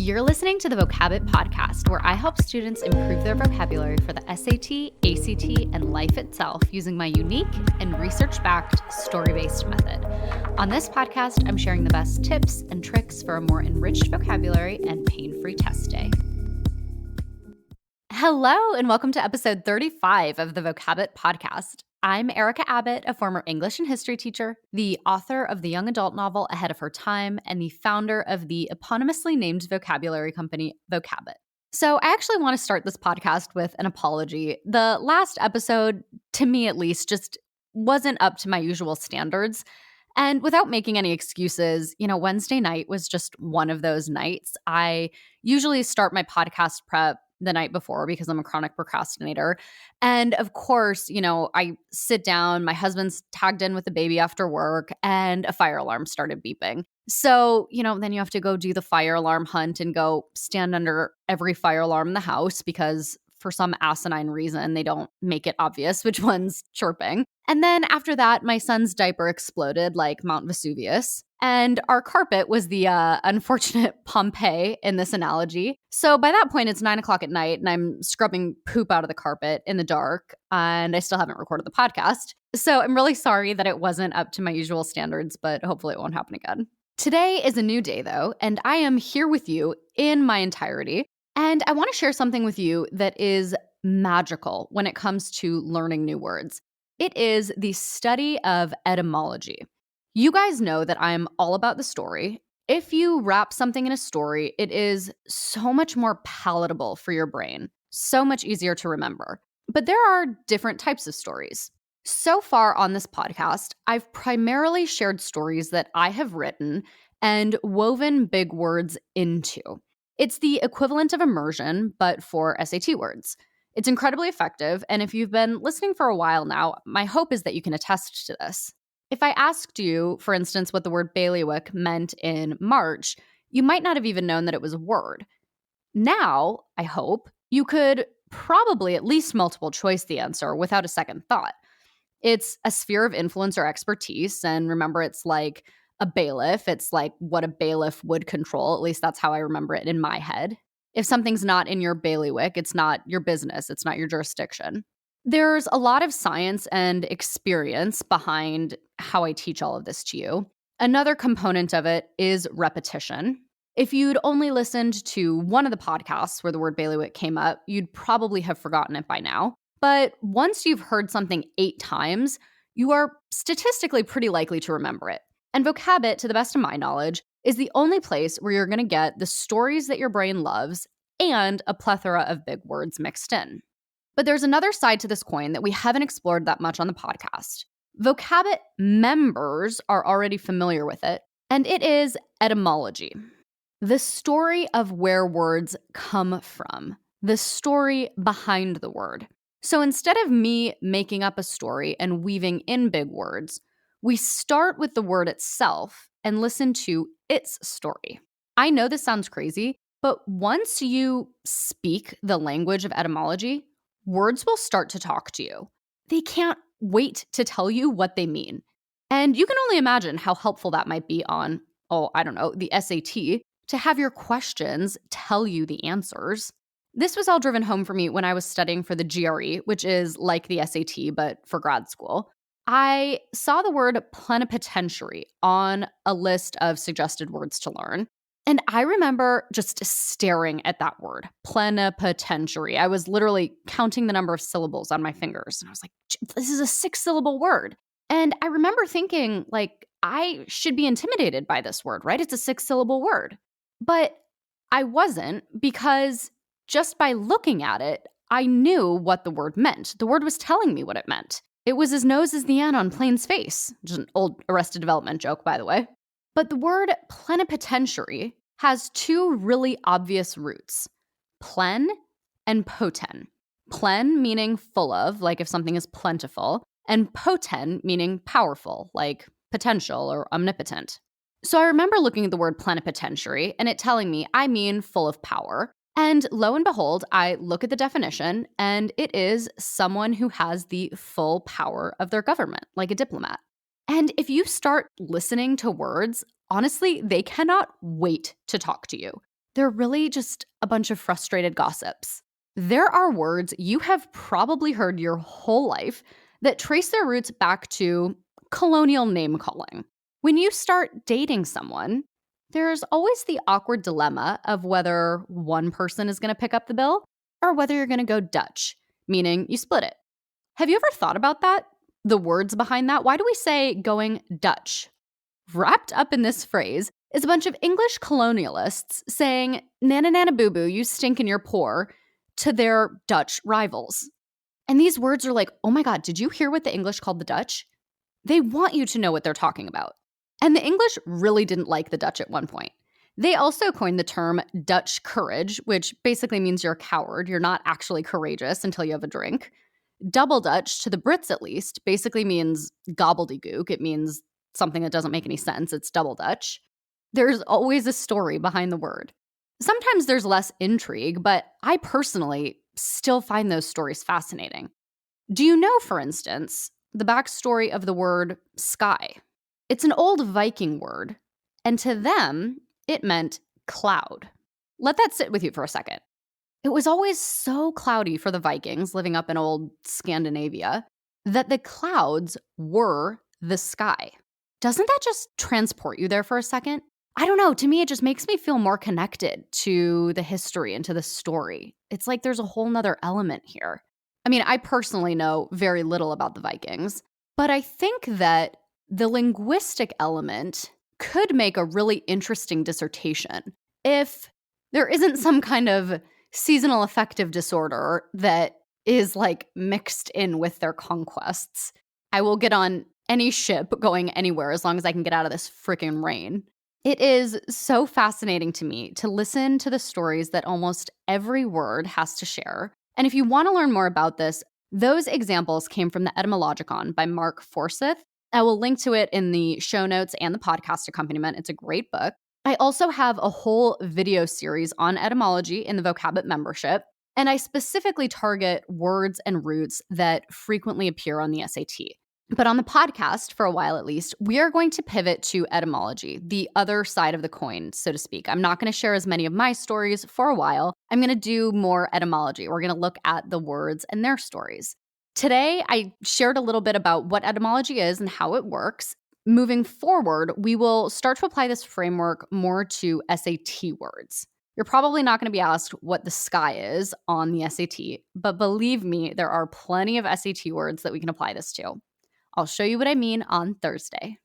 You're listening to the Vocabbett podcast, where I help students improve their vocabulary for the SAT, ACT, and life itself using my unique and research-backed story-based method. On this podcast, I'm sharing the best tips and tricks for a more enriched vocabulary and pain-free test day. Hello, and welcome to episode 35 of the Vocabbett podcast. I'm Erica Abbott, a former English and history teacher, the author of the young adult novel Ahead of Her Time, and the founder of the eponymously named vocabulary company, Vocabbett. So I actually want to start this podcast with an apology. The last episode, to me at least, just wasn't up to my usual standards. And without making any excuses, Wednesday night was just one of those nights. I usually start my podcast prep the night before because I'm a chronic procrastinator. And of course, I sit down, my husband's tagged in with the baby after work, and a fire alarm started beeping. So, then you have to go do the fire alarm hunt and go stand under every fire alarm in the house because for some asinine reason, they don't make it obvious which one's chirping. And then after that, my son's diaper exploded like Mount Vesuvius. And our carpet was the unfortunate Pompeii in this analogy. So by that point, it's 9 o'clock at night and I'm scrubbing poop out of the carpet in the dark. And I still haven't recorded the podcast. So I'm really sorry that it wasn't up to my usual standards, but hopefully it won't happen again. Today is a new day though, and I am here with you in my entirety. And I want to share something with you that is magical when it comes to learning new words. It is the study of etymology. You guys know that I'm all about the story. If you wrap something in a story, it is so much more palatable for your brain, so much easier to remember. But there are different types of stories. So far on this podcast, I've primarily shared stories that I have written and woven big words into. It's the equivalent of immersion, but for SAT words. It's incredibly effective, and if you've been listening for a while now, my hope is that you can attest to this. If I asked you, for instance, what the word bailiwick meant in March, you might not have even known that it was a word. Now, I hope, you could probably at least multiple choice the answer without a second thought. It's a sphere of influence or expertise, and remember, it's like a bailiff. It's like what a bailiff would control. At least that's how I remember it in my head. If something's not in your bailiwick, it's not your business. It's not your jurisdiction. There's a lot of science and experience behind how I teach all of this to you. Another component of it is repetition. If you'd only listened to one of the podcasts where the word bailiwick came up, you'd probably have forgotten it by now. But once you've heard something 8 times, you are statistically pretty likely to remember it. And Vocabbett, to the best of my knowledge, is the only place where you're going to get the stories that your brain loves and a plethora of big words mixed in. But there's another side to this coin that we haven't explored that much on the podcast. Vocabbett members are already familiar with it, and it is etymology. The story of where words come from, the story behind the word. So instead of me making up a story and weaving in big words, we start with the word itself and listen to its story. I know this sounds crazy, but once you speak the language of etymology, words will start to talk to you. They can't wait to tell you what they mean. And you can only imagine how helpful that might be on, the SAT, to have your questions tell you the answers. This was all driven home for me when I was studying for the GRE, which is like the SAT, but for grad school. I saw the word plenipotentiary on a list of suggested words to learn. And I remember just staring at that word, plenipotentiary. I was literally counting the number of syllables on my fingers. And I was like, this is a 6-syllable word. And I remember thinking, I should be intimidated by this word, right? It's a 6-syllable word. But I wasn't, because just by looking at it, I knew what the word meant. The word was telling me what it meant. It was as nose as the N on Plain's face, which is an old Arrested Development joke, by the way. But the word plenipotentiary has 2 really obvious roots, plen and poten. Plen meaning full of, like if something is plentiful, and poten meaning powerful, like potential or omnipotent. So I remember looking at the word plenipotentiary and it telling me I mean full of power. And lo and behold, I look at the definition and it is someone who has the full power of their government, like a diplomat. And if you start listening to words, honestly, they cannot wait to talk to you. They're really just a bunch of frustrated gossips. There are words you have probably heard your whole life that trace their roots back to colonial name calling. When you start dating someone, there's always the awkward dilemma of whether one person is going to pick up the bill or whether you're going to go Dutch, meaning you split it. Have you ever thought about that? The words behind that? Why do we say going Dutch? Wrapped up in this phrase is a bunch of English colonialists saying, "Nana nana boo boo, you stink and you're poor," to their Dutch rivals. And these words are like, oh my God, did you hear what the English called the Dutch? They want you to know what they're talking about. And the English really didn't like the Dutch at one point. They also coined the term Dutch courage, which basically means you're a coward. You're not actually courageous until you have a drink. Double Dutch, to the Brits at least, basically means gobbledygook. It means something that doesn't make any sense. It's double Dutch. There's always a story behind the word. Sometimes there's less intrigue, but I personally still find those stories fascinating. Do you know, for instance, the backstory of the word sky? It's an old Viking word, and to them, it meant cloud. Let that sit with you for a second. It was always so cloudy for the Vikings living up in old Scandinavia that the clouds were the sky. Doesn't that just transport you there for a second? I don't know. To me, it just makes me feel more connected to the history and to the story. It's like there's a whole nother element here. I mean, I personally know very little about the Vikings, but I think that the linguistic element could make a really interesting dissertation if there isn't some kind of seasonal affective disorder that is like mixed in with their conquests. I will get on any ship going anywhere as long as I can get out of this freaking rain. It is so fascinating to me to listen to the stories that almost every word has to share. And if you want to learn more about this, those examples came from the Etymologicon by Mark Forsyth. I will link to it in the show notes and the podcast accompaniment. It's a great book. I also have a whole video series on etymology in the Vocabbett membership, and I specifically target words and roots that frequently appear on the SAT. But on the podcast, for a while at least, we are going to pivot to etymology, the other side of the coin, so to speak. I'm not going to share as many of my stories for a while. I'm going to do more etymology. We're going to look at the words and their stories. Today, I shared a little bit about what etymology is and how it works. Moving forward, we will start to apply this framework more to SAT words. You're probably not going to be asked what the sky is on the SAT, but believe me, there are plenty of SAT words that we can apply this to. I'll show you what I mean on Thursday.